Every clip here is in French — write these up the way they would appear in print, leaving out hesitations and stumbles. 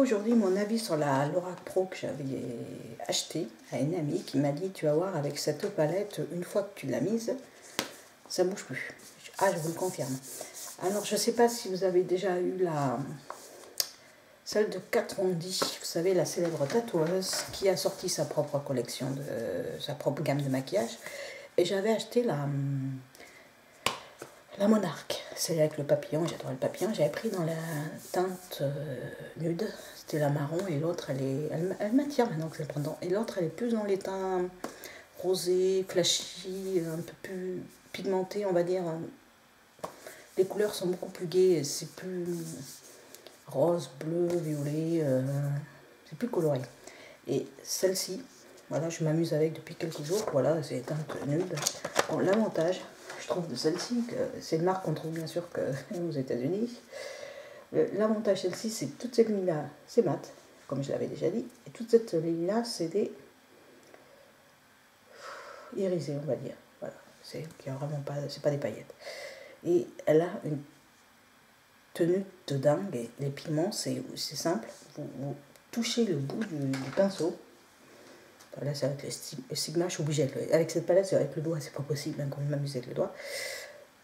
aujourd'hui mon avis sur la Lorac Pro que j'avais acheté à une amie qui m'a dit tu vas voir avec cette palette, une fois que tu l'as mise, ça bouge plus. Ah, je vous le confirme. Alors je sais pas si vous avez déjà eu celle de Kat Von D, vous savez, la célèbre tatoueuse qui a sorti sa propre collection, sa propre gamme de maquillage. Et j'avais acheté la Monarque, celle avec le papillon, j'adore le papillon. J'avais pris dans la teinte nude, c'était la marron, et l'autre elle m'attire maintenant que je le prends. Et l'autre elle est plus dans les teints rosés, flashy, un peu plus pigmentés, on va dire. Les couleurs sont beaucoup plus gaies, c'est plus rose, bleu, violet, c'est plus coloré. Et celle-ci, voilà, je m'amuse avec depuis quelques jours, voilà, c'est teinte nude. Bon, l'avantage, je trouve, de celle-ci, c'est une marque qu'on trouve bien sûr aux États-Unis. L'avantage de celle-ci, c'est que toutes ces lignes-là, c'est mat, comme je l'avais déjà dit, et toute cette ligne-là, c'est des irisés, on va dire. Voilà, c'est vraiment pas, c'est pas des paillettes. Et elle a une tenue de dingue, et les pigments, c'est simple, vous touchez le bout du pinceau. Là, c'est avec le Sigma, je suis obligée avec cette palette, c'est avec le doigt, c'est pas possible, hein, quand je m'amuse avec le doigt.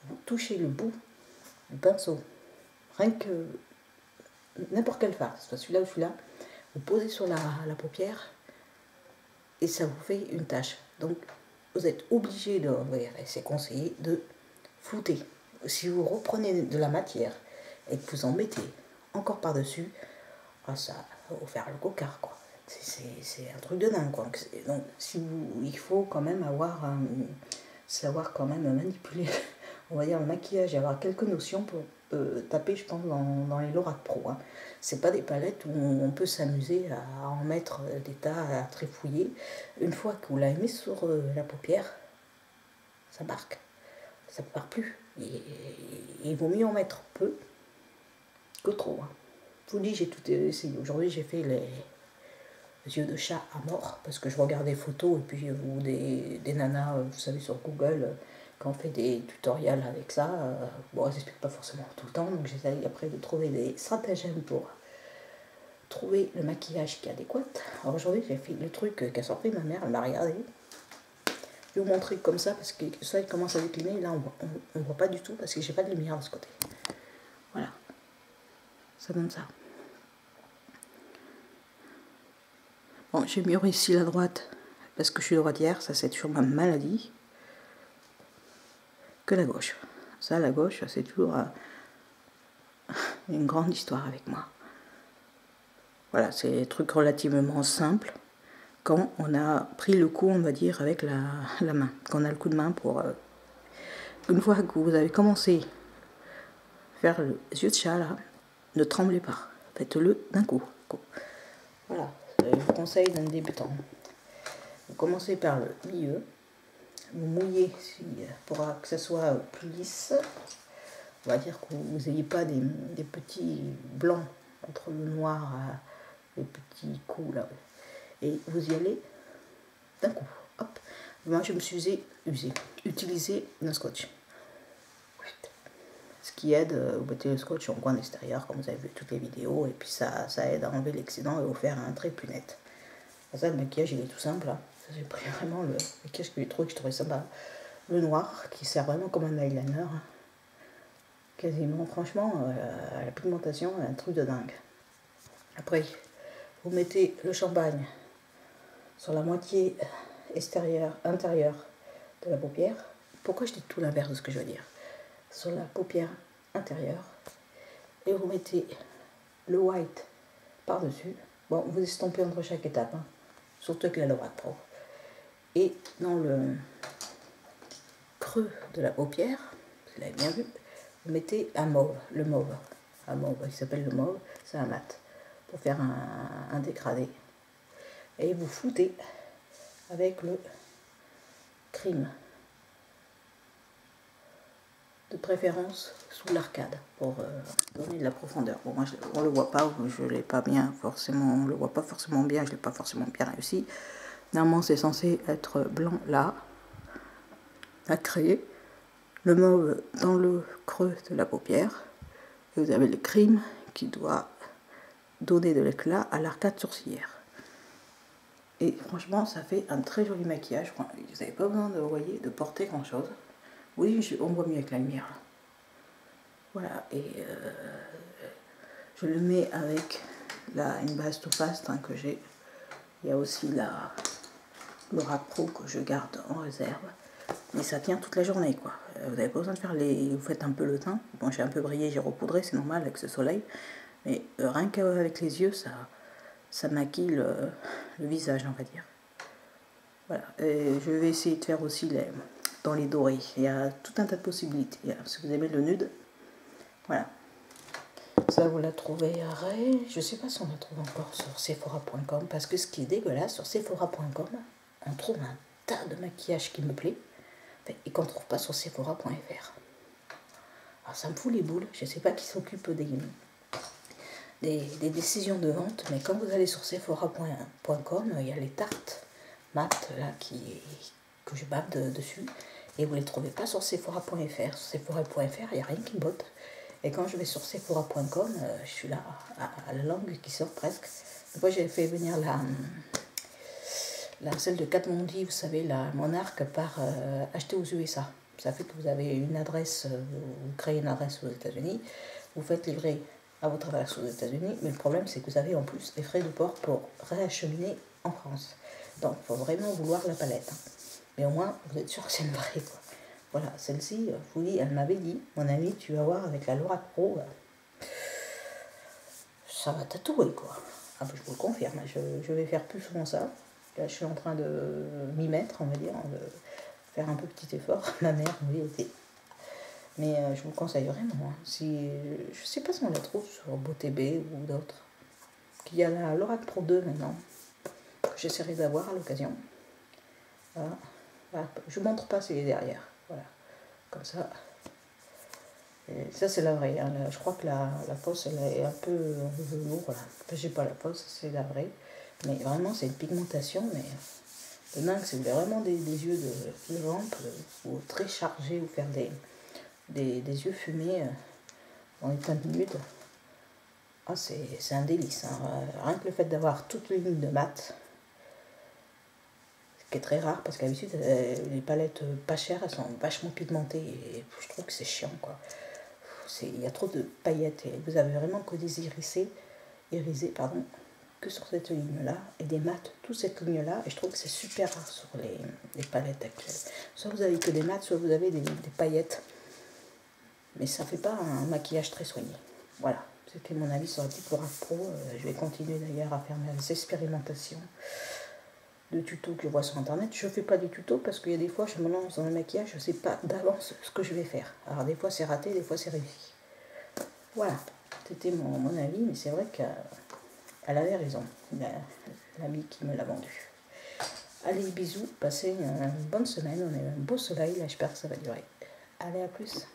Vous touchez le bout du pinceau, rien que n'importe quelle face, soit celui-là ou celui-là, vous posez sur la paupière et ça vous fait une tache. Donc, vous êtes obligé de, c'est conseillé, de flouter. Si vous reprenez de la matière et que vous en mettez encore par-dessus, ça va vous faire le cocard, quoi. C'est un truc de dingue, quoi. Donc, il faut quand même savoir quand même manipuler, on va dire, le maquillage et avoir quelques notions pour taper, je pense, dans les Lorac Pro. Hein. C'est pas des palettes où on peut s'amuser à en mettre des tas, à trifouiller. Une fois que vous l'avez mis sur la paupière, ça marque. Ça ne part plus. Et il vaut mieux en mettre peu que trop. Hein. Je vous dis, j'ai tout essayé. Aujourd'hui, j'ai fait les yeux de chat à mort, parce que je regarde des photos, et puis des nanas, vous savez, sur Google, quand on fait des tutoriels avec ça, bon, elles n'expliquent pas forcément tout le temps, donc j'essaye après de trouver des stratagèmes pour trouver le maquillage qui est adéquat. Alors aujourd'hui, j'ai fait le truc qu'a sorti ma mère, elle m'a regardé. Je vais vous montrer comme ça, parce que ça, il commence à décliner, là, on voit pas du tout, parce que j'ai pas de lumière de ce côté. Voilà. Ça donne ça. Bon, j'ai mieux réussi la droite, parce que je suis droitière, ça c'est toujours ma maladie, que la gauche. Ça, la gauche, c'est toujours une grande histoire avec moi. Voilà, c'est des trucs relativement simples, quand on a pris le coup, on va dire, avec la main. Quand on a le coup de main pour... une fois que vous avez commencé à faire les yeux de chat, là, ne tremblez pas. Faites-le d'un coup. Voilà, je vous conseille d'un débutant. Vous commencez par le milieu. Vous mouillez pour que ça soit plus lisse. On va dire que vous n'ayez pas des petits blancs entre le noir et les petits coups là. Et vous y allez d'un coup. Hop. Moi je me suis utilisé un scotch. Ce qui aide, vous mettez le scotch en coin extérieur, comme vous avez vu toutes les vidéos, et puis ça aide à enlever l'excédent et vous faire un trait plus net. Ça, le maquillage il est tout simple. Hein. J'ai pris vraiment le maquillage que je trouvais sympa. Le noir, qui sert vraiment comme un eyeliner. Hein. Quasiment, franchement, la pigmentation est un truc de dingue. Après, vous mettez le champagne sur la moitié intérieure de la paupière. Pourquoi je dis tout l'inverse de ce que je veux dire? Sur la paupière intérieure. Et vous mettez le white par-dessus. Bon, vous estompez entre chaque étape, hein, surtout avec la Lorac Pro. Et dans le creux de la paupière, vous l'avez bien vu, vous mettez un mauve, le mauve. Un mauve, il s'appelle le mauve, c'est un mat, pour faire un dégradé. Et vous floutez avec le crime. De préférence sous l'arcade, pour donner de la profondeur. Bon, moi, on le voit pas, je l'ai pas bien forcément, on le voit pas forcément bien, je l'ai pas forcément bien réussi. Normalement, c'est censé être blanc là, à créer. Le mauve dans le creux de la paupière, et vous avez le crime qui doit donner de l'éclat à l'arcade sourcilière. Et franchement, ça fait un très joli maquillage. Vous n'avez pas besoin de, voyez, de porter grand chose. Oui, on voit mieux avec la lumière là. Voilà, et je le mets avec une base Too Faced que j'ai. Il y a aussi l'Aura Pro que je garde en réserve. Mais ça tient toute la journée, quoi. Vous n'avez pas besoin de faire vous faites un peu le teint. Bon, j'ai un peu brillé, j'ai repoudré, c'est normal avec ce soleil. Mais rien qu'avec les yeux, ça maquille le visage, on va dire. Voilà. Et je vais essayer de faire aussi dans les dorés. Il y a tout un tas de possibilités. Si vous aimez le nude, voilà. Ça, vous la trouvez à Ray. Je ne sais pas si on la trouve encore sur Sephora.com. Parce que ce qui est dégueulasse, sur Sephora.com, on trouve un tas de maquillage qui me plaît. Et qu'on ne trouve pas sur Sephora.fr. Alors ça me fout les boules. Je ne sais pas qui s'occupe des décisions de vente. Mais quand vous allez sur Sephora.com, il y a les tartes mat là que je bave dessus. Et vous ne les trouvez pas sur Sephora.fr. Sur Sephora.fr, il n'y a rien qui botte. Et quand je vais sur Sephora.com, je suis là à la langue qui sort presque. Moi, j'ai fait venir celle de Kat Von D, vous savez, la Monarque par acheter aux USA. Ça fait que vous avez une adresse, vous créez une adresse aux États-Unis, vous faites livrer à votre adresse aux États-Unis, mais le problème c'est que vous avez en plus des frais de port pour réacheminer en France. Donc il faut vraiment vouloir la palette. Mais au moins, vous êtes sûr que c'est une vraie, quoi. Voilà, celle-ci, oui, elle m'avait dit, mon ami, tu vas voir avec la Lorac Pro, ça va tatouer, quoi. Ah, ben, je vous le confirme, je vais faire plus souvent ça. Là, je suis en train de m'y mettre, on va dire, de faire un peu petit effort. Ma mère, oui, était. Mais je vous le conseille vraiment. Hein. Je ne sais pas si on la trouve sur BoTB ou d'autres. Il y a la Lorac Pro 2 maintenant, que j'essaierai d'avoir à l'occasion. Voilà. Voilà. Je ne montre pas ce qui est derrière. Voilà. Comme ça. Et ça, c'est la vraie. Hein. Je crois que la fausse, elle est un peu velours. Voilà. Enfin, j'ai pas la fausse, c'est la vraie. Mais vraiment, c'est une pigmentation. Mais de dingue, si vous voulez vraiment des yeux de lampe ou très chargés ou faire des yeux fumés dans les teintes nudes, ah, c'est un délice. Hein. Rien que le fait d'avoir toutes les lignes de mat, ce qui est très rare parce qu'habitude, les palettes pas chères, elles sont vachement pigmentées et je trouve que c'est chiant, quoi. Il y a trop de paillettes et vous avez vraiment que des irisés, que sur cette ligne-là et des mats, toute cette ligne-là, et je trouve que c'est super rare sur les palettes actuelles. Soit vous avez que des mats, soit vous avez des paillettes, mais ça fait pas un maquillage très soigné. Voilà, c'était mon avis sur la petite Lorac Pro. Je vais continuer d'ailleurs à faire mes expérimentations de tutos que je vois sur internet. Je fais pas des tutos parce qu'il y a des fois je me lance dans le maquillage, je sais pas d'avance ce que je vais faire. Alors des fois c'est raté, des fois c'est réussi. Voilà, c'était mon avis, mais c'est vrai qu'elle avait raison, l'ami qui me l'a vendu. Allez, bisous, passez une bonne semaine, on a un beau soleil, là j'espère que ça va durer. Allez, à plus.